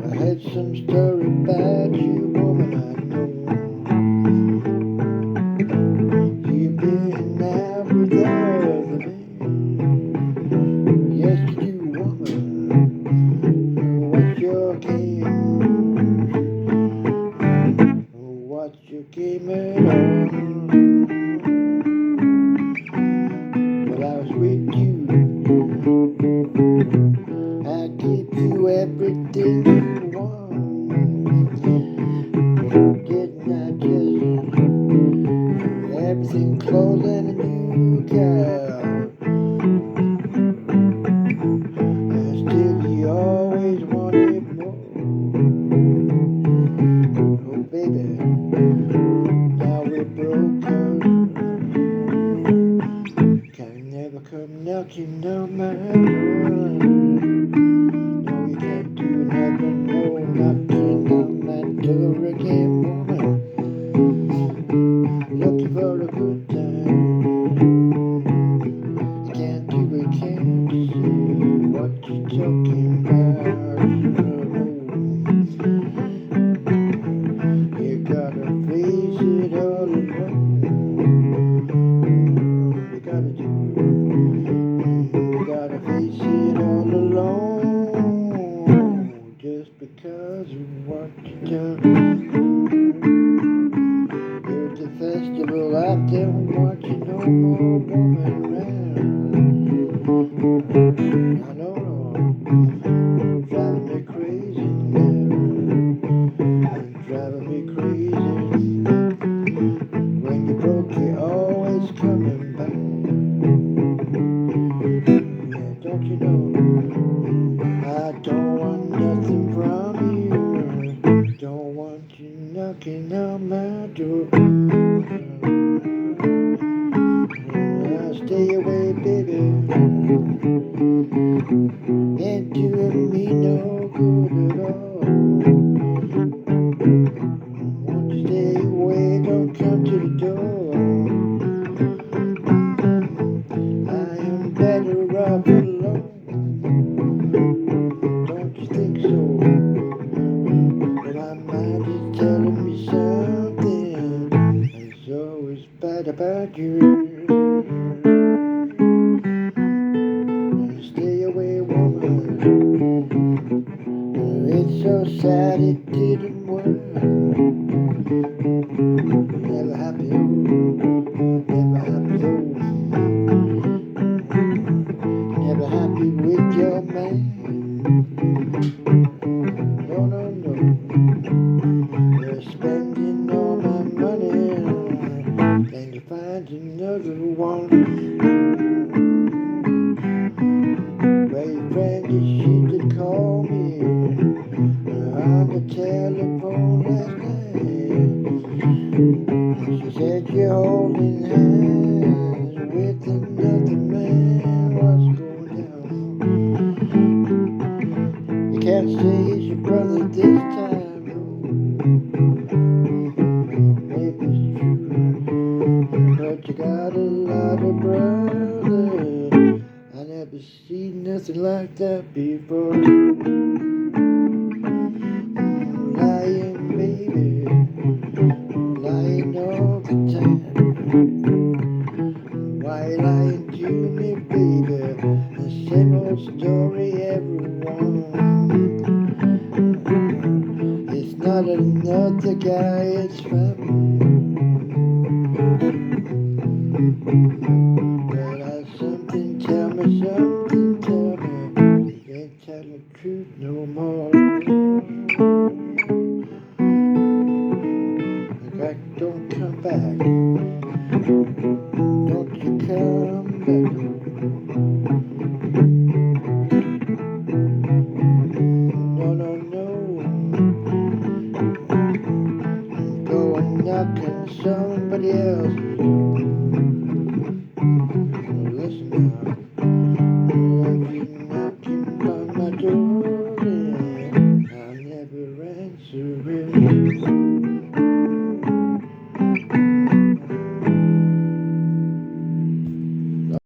I had some story about you, woman, I know. You've been out with other men. Yes, you do, woman. What's your game? What's your game at all? But I was with you. I give you everything you want. Didn't I just everything clothes and a new car? And still you always wanted more. Oh baby, now we're broken. Can never come knocking on my door. No, you can't do nothing, no knocking on my door again, woman. Looking for a good time. You can't do it, can't you see what you're talking about? You gotta face it all alone. You gotta do it. You gotta face it all alone. Just because of what you done. There's a festival out there, want you no more woman around. I know, driving me crazy now. Driving me crazy. When you broke, you're always coming back. Yeah, don't you know? I don't want nothing from you. Don't want you knocking on my door. Stay away, baby. Ain't doing me no good at all. Won't you stay away? Don't come to the door. I am better off alone. Don't you think so? But my mind is telling me something. It's always bad about you. Stay away, woman. It's so sad it didn't work. Never happy, never happy, never happy with your man. No, no, no. You're spending all my money, and you find another one. Well, your friend just she did call me on the telephone last night. She said you're holding hands with another man. What's going down? You can't say it's your brother this time. Maybe it's true, but you got a lot of brothers. I never seen nothing like that before. Lying, baby, lying all the time. Why you lying to me, baby? The same old story, everyone. It's not another guy, it's family. But something tell me, you ain't telling the truth no more. Like, don't come back. Don't you come back. No, no, no. Go and knock on somebody else. Listen now. You're knocking on my door, and I'll never answer it.